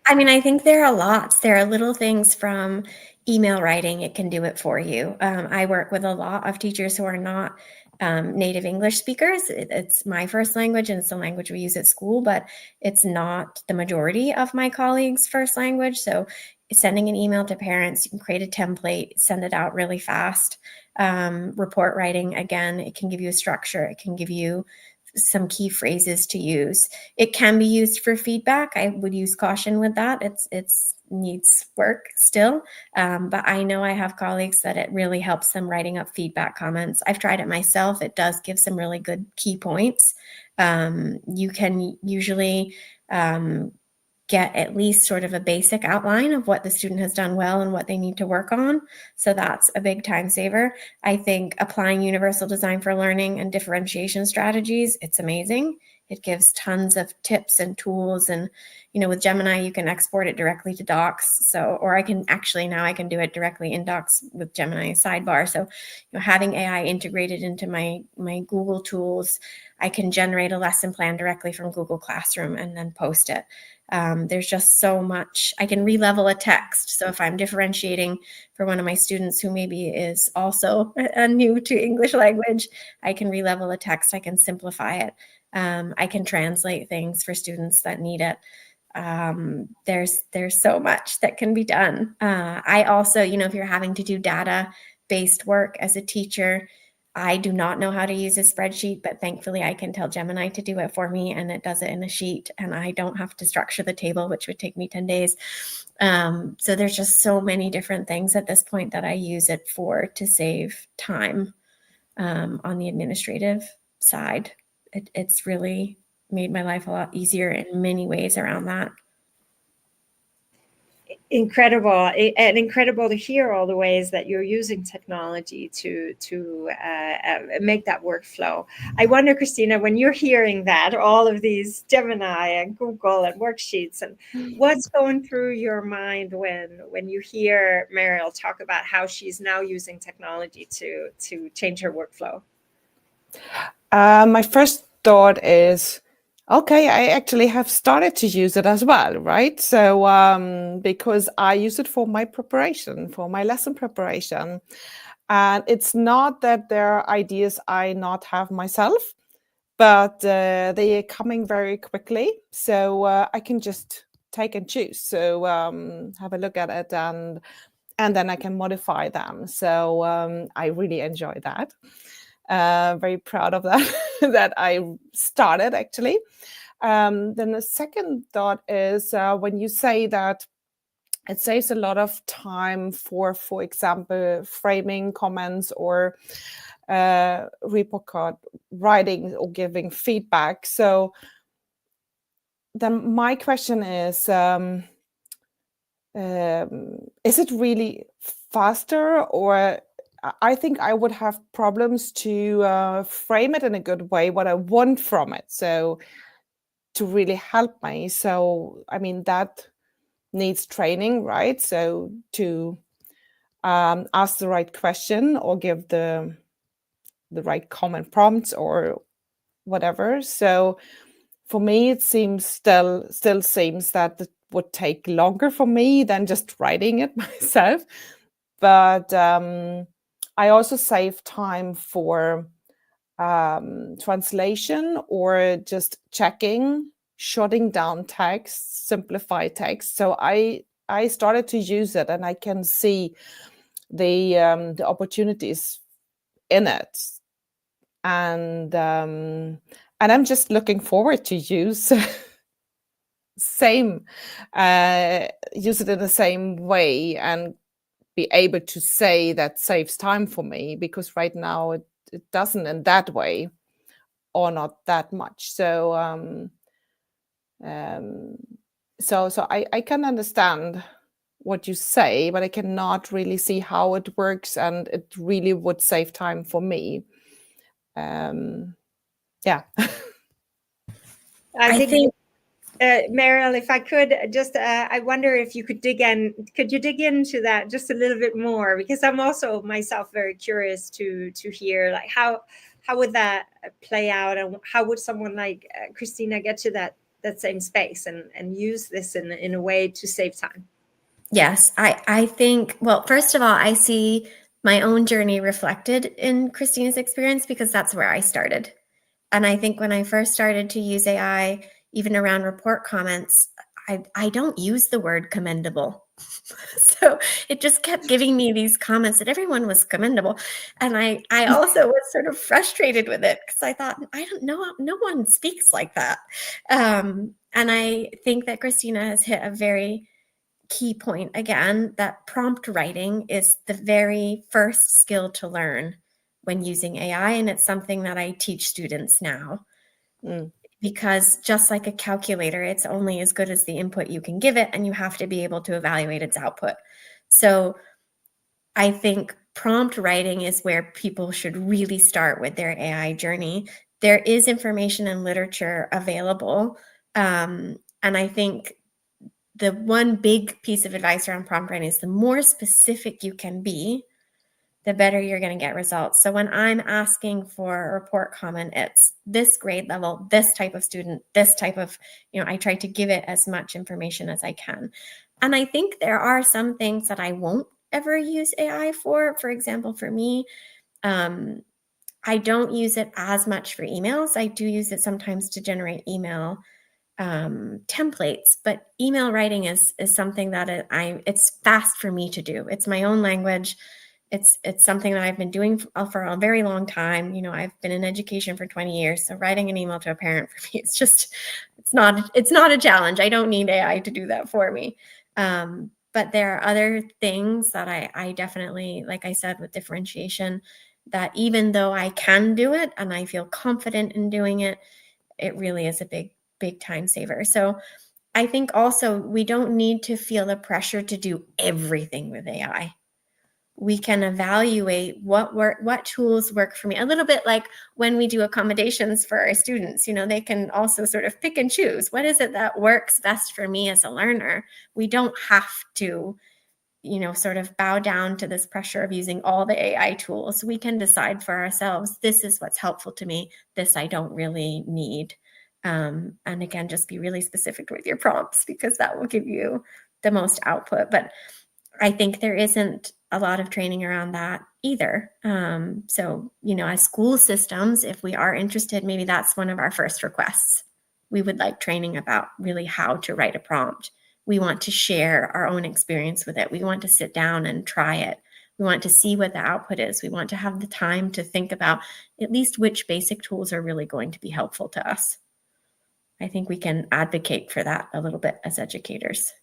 I think there are lots. There are little things from email writing. It can do it for you. I work with a lot of teachers who are not native English speakers. It's my first language, and it's the language we use at school, but it's not the majority of my colleagues' first language. So sending an email to parents, you can create a template, send it out really fast. Report writing, again, it can give you a structure. It can give you some key phrases to use. It can be used for feedback. I would use caution with that. It's needs work still. But I know I have colleagues that it really helps them writing up feedback comments. I've tried it myself. It does give some really good key points. You can usually get at least sort of a basic outline of what the student has done well and what they need to work on. So that's a big time saver. I think applying universal design for learning and differentiation strategies, it's amazing. It gives tons of tips and tools. And, with Gemini, you can export it directly to Docs. Or I can do it directly in Docs with Gemini sidebar. So, having AI integrated into my Google tools, I can generate a lesson plan directly from Google Classroom and then post it. There's just so much. I can re-level a text. So if I'm differentiating for one of my students who maybe is also new to English language, I can re-level a text. I can simplify it. I can translate things for students that need it. There's so much that can be done. I also, if you're having to do data-based work as a teacher, I do not know how to use a spreadsheet, but thankfully I can tell Gemini to do it for me, and it does it in a sheet, and I don't have to structure the table, which would take me 10 days. So there's just so many different things at this point that I use it for to save time on the administrative side. It's really made my life a lot easier in many ways around that. Incredible, and incredible to hear all the ways that you're using technology to make that workflow. I wonder, Christina, when you're hearing that, all of these Gemini and Google and worksheets, and what's going through your mind when you hear Mariel talk about how she's now using technology to change her workflow? My first thought is, okay, I actually have started to use it as well, right? So because I use it for my preparation, for my lesson preparation. And it's not that there are ideas I not have myself, but they are coming very quickly. So I can just take and choose. So have a look at it and then I can modify them. So I really enjoy that. Very proud of that, that I started actually. Then the second thought is when you say that it saves a lot of time for example, framing comments or report card writing or giving feedback. So then my question is it really faster, or I think I would have problems to frame it in a good way, what I want from it. So to really help me. So, I mean, that needs training, right? So to ask the right question or give the right comment prompts or whatever. So for me, it seems still seems that it would take longer for me than just writing it myself. But I also save time for translation or just checking, shutting down text, simplify text. So I started to use it, and I can see the opportunities in it, and I'm just looking forward to use use it in the same way and be able to say that saves time for me, because right now it doesn't in that way, or not that much. So so I can understand what you say, but I cannot really see how it works, and it really would save time for me. Yeah. I think Mariel, if I could just, I wonder if you could could you dig into that just a little bit more? Because I'm also myself very curious to hear, like, how would that play out, and how would someone like Christina get to that same space and use this in a way to save time? Yes, I think, well, first of all, I see my own journey reflected in Christina's experience, because that's where I started. And I think when I first started to use AI, even around report comments, I don't use the word commendable. So it just kept giving me these comments that everyone was commendable. And I also was sort of frustrated with it, because I thought, I don't know, no one speaks like that. And I think that Christina has hit a very key point again, that prompt writing is the very first skill to learn when using AI. And it's something that I teach students now. Because just like a calculator, it's only as good as the input you can give it, and you have to be able to evaluate its output. So I think prompt writing is where people should really start with their AI journey. There is information and literature available. And I think the one big piece of advice around prompt writing is the more specific you can be, the better you're going to get results. So when I'm asking for a report comment, it's this grade level, this type of student, this type of, I try to give it as much information as I can. And I think there are some things that I won't ever use AI for. For example, for me, I don't use it as much for emails. I do use it sometimes to generate email templates, but email writing is something that it's fast for me to do. It's my own language. It's something that I've been doing for a very long time. I've been in education for 20 years. So writing an email to a parent for me, it's not a challenge. I don't need AI to do that for me. But there are other things that I definitely, like I said, with differentiation, that even though I can do it and I feel confident in doing it, it really is a big time saver. So I think also we don't need to feel the pressure to do everything with AI. We can evaluate what tools work for me. A little bit like when we do accommodations for our students, they can also sort of pick and choose. What is it that works best for me as a learner? We don't have to, sort of bow down to this pressure of using all the AI tools. We can decide for ourselves, this is what's helpful to me, this I don't really need. And again, just be really specific with your prompts, because that will give you the most output. But I think there isn't a lot of training around that either. So, as school systems, if we are interested, maybe that's one of our first requests. We would like training about really how to write a prompt. We want to share our own experience with it. We want to sit down and try it. We want to see what the output is. We want to have the time to think about at least which basic tools are really going to be helpful to us. I think we can advocate for that a little bit as educators.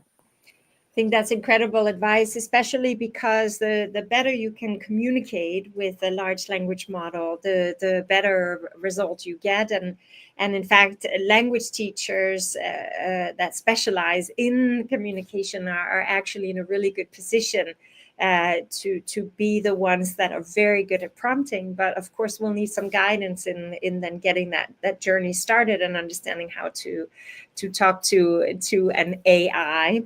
I think that's incredible advice, especially because the better you can communicate with a large language model, the better result you get. And in fact, language teachers that specialize in communication are actually in a really good position to be the ones that are very good at prompting. But of course, we'll need some guidance in then getting that journey started and understanding how to talk to an AI.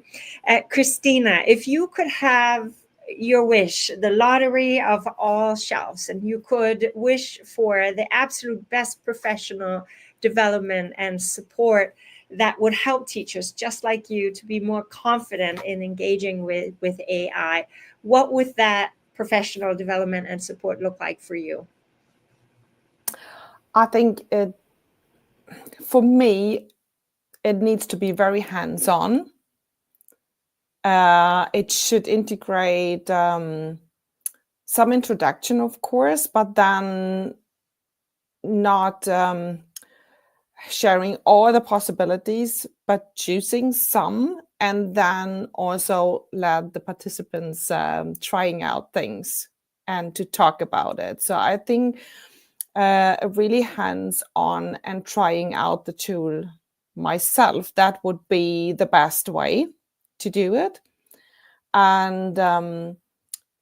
Christina, if you could have your wish, the lottery of all shelves, and you could wish for the absolute best professional development and support that would help teachers just like you to be more confident in engaging with AI, what would that professional development and support look like for you? I think for me, it needs to be very hands-on. It should integrate some introduction, of course, but then not sharing all the possibilities, but choosing some, and then also let the participants trying out things and to talk about it. So I think really hands-on and trying out the tool myself, that would be the best way to do it. And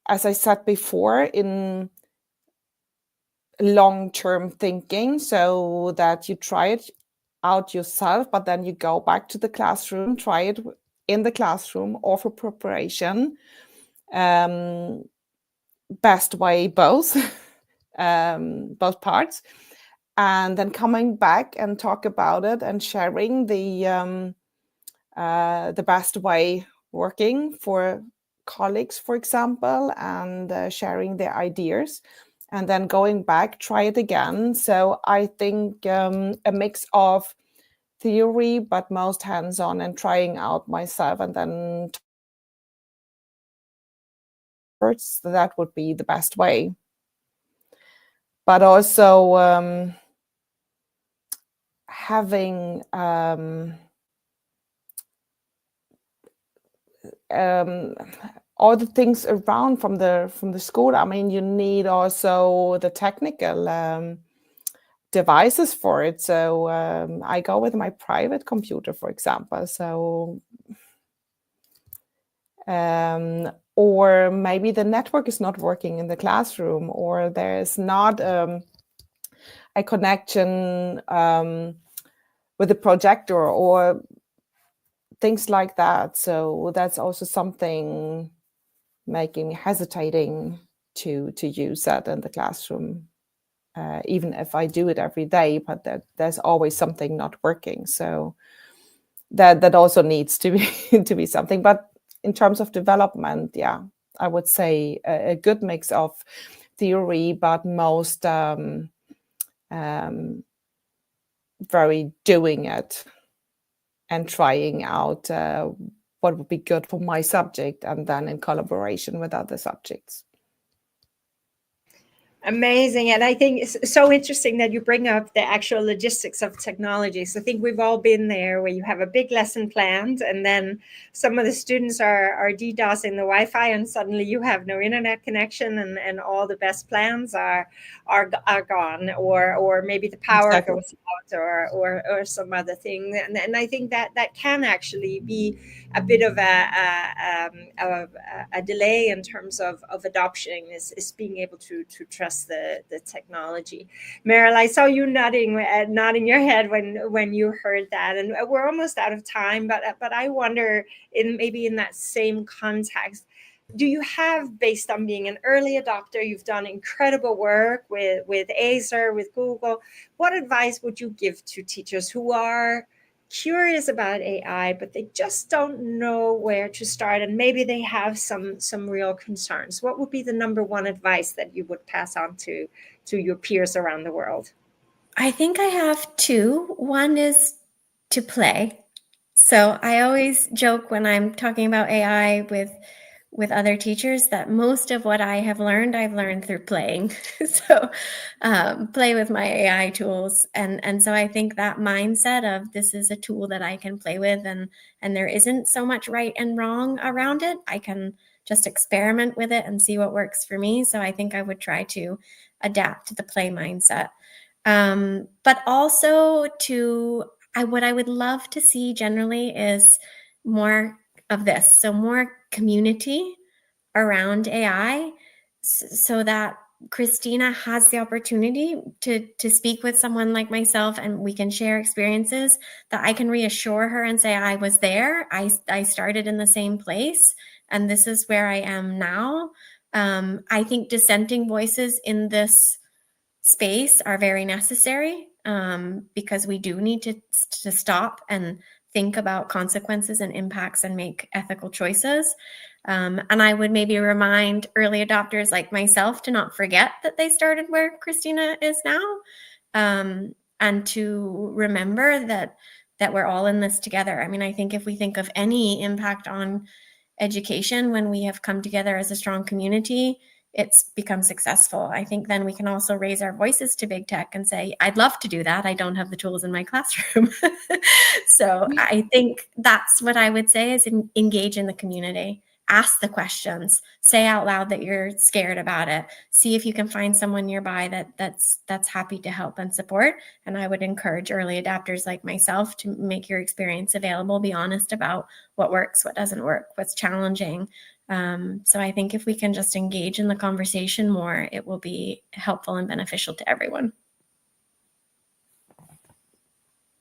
as I said before, in long-term thinking, so that you try it out yourself, but then you go back to the classroom, try it in the classroom or for preparation. Best way both, both parts. And then coming back and talk about it and sharing the best way working for colleagues, for example, and sharing their ideas, and then going back, try it again. So I think a mix of theory, but most hands-on and trying out myself, and then that would be the best way. But also having all the things around from the school. I mean, you need also the technical devices for it. So I go with my private computer, for example. So or maybe the network is not working in the classroom, or there's not a connection with the projector or things like that. So that's also something making me hesitating to use that in the classroom, even if I do it every day, but there's always something not working. So that also needs to be to be something. But in terms of development, yeah, I would say a good mix of theory, but most very doing it and trying out what would be good for my subject, and then in collaboration with other subjects. Amazing. And I think it's so interesting that you bring up the actual logistics of technologies. I think we've all been there where you have a big lesson planned and then some of the students are DDoSing the Wi-Fi and suddenly you have no internet connection and all the best plans are gone, or maybe the power Exactly. goes out or some other thing. And I think that can actually be a bit of a delay in terms of adoption is being able to trust the technology. Meryl, I saw you nodding your head when you heard that, and we're almost out of time. But I wonder, in that same context, do you have, based on being an early adopter, you've done incredible work with Acer, with Google. What advice would you give to teachers who are curious about AI, but they just don't know where to start, and maybe they have some real concerns? What would be the number one advice that you would pass on to your peers around the world? I think I have two. One is to play. So I always joke when I'm talking about AI with other teachers that most of what I have learned, I've learned through playing. So play with my AI tools. And so I think that mindset of this is a tool that I can play with and there isn't so much right and wrong around it. I can just experiment with it and see what works for me. So I think I would try to adapt the play mindset. But also what I would love to see generally is more of this. So more community around AI so that Christina has the opportunity to speak with someone like myself and we can share experiences that I can reassure her and say, I was there, I started in the same place, and this is where I am now. I think dissenting voices in this space are very necessary because we do need to stop and think about consequences and impacts and make ethical choices. And I would maybe remind early adopters like myself to not forget that they started where Christina is now, and to remember that we're all in this together. I mean, I think if we think of any impact on education when we have come together as a strong community, it's become successful. I think then we can also raise our voices to big tech and say, I'd love to do that. I don't have the tools in my classroom. So I think that's what I would say is engage in the community. Ask the questions, say out loud that you're scared about it. See if you can find someone nearby that's happy to help and support. And I would encourage early adopters like myself to make your experience available. Be honest about what works, what doesn't work, what's challenging. So I think if we can just engage in the conversation more, it will be helpful and beneficial to everyone.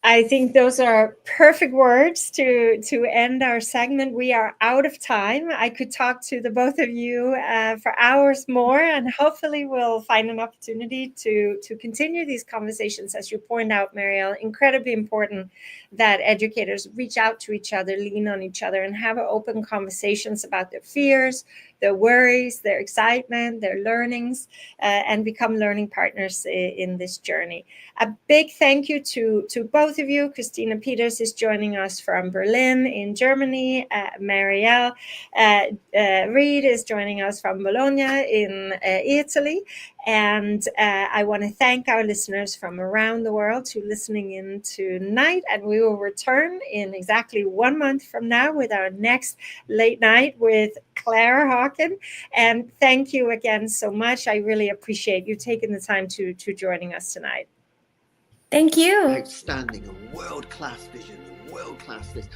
I think those are perfect words to end our segment. We are out of time. I could talk to the both of you for hours more, and hopefully we'll find an opportunity to continue these conversations. As you point out, Marielle, incredibly important that educators reach out to each other, lean on each other, and have open conversations about their fears, their worries, their excitement, their learnings, and become learning partners in this journey. A big thank you to both of you. Christina Peters is joining us from Berlin in Germany. Marielle Reed is joining us from Bologna in Italy. And I want to thank our listeners from around the world who are listening in tonight. And we will return in exactly 1 month from now with our next late night with Clara Hawking. And thank you again so much. I really appreciate you taking the time to joining us tonight. Thank you. Outstanding, a world-class vision, a world-class this.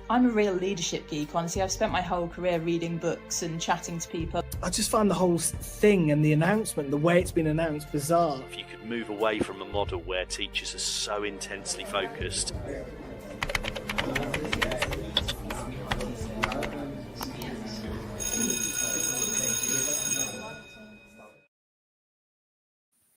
I'm a real leadership geek, honestly. I've spent my whole career reading books and chatting to people. I just find the whole thing and the announcement, the way it's been announced, bizarre. If you could move away from a model where teachers are so intensely focused.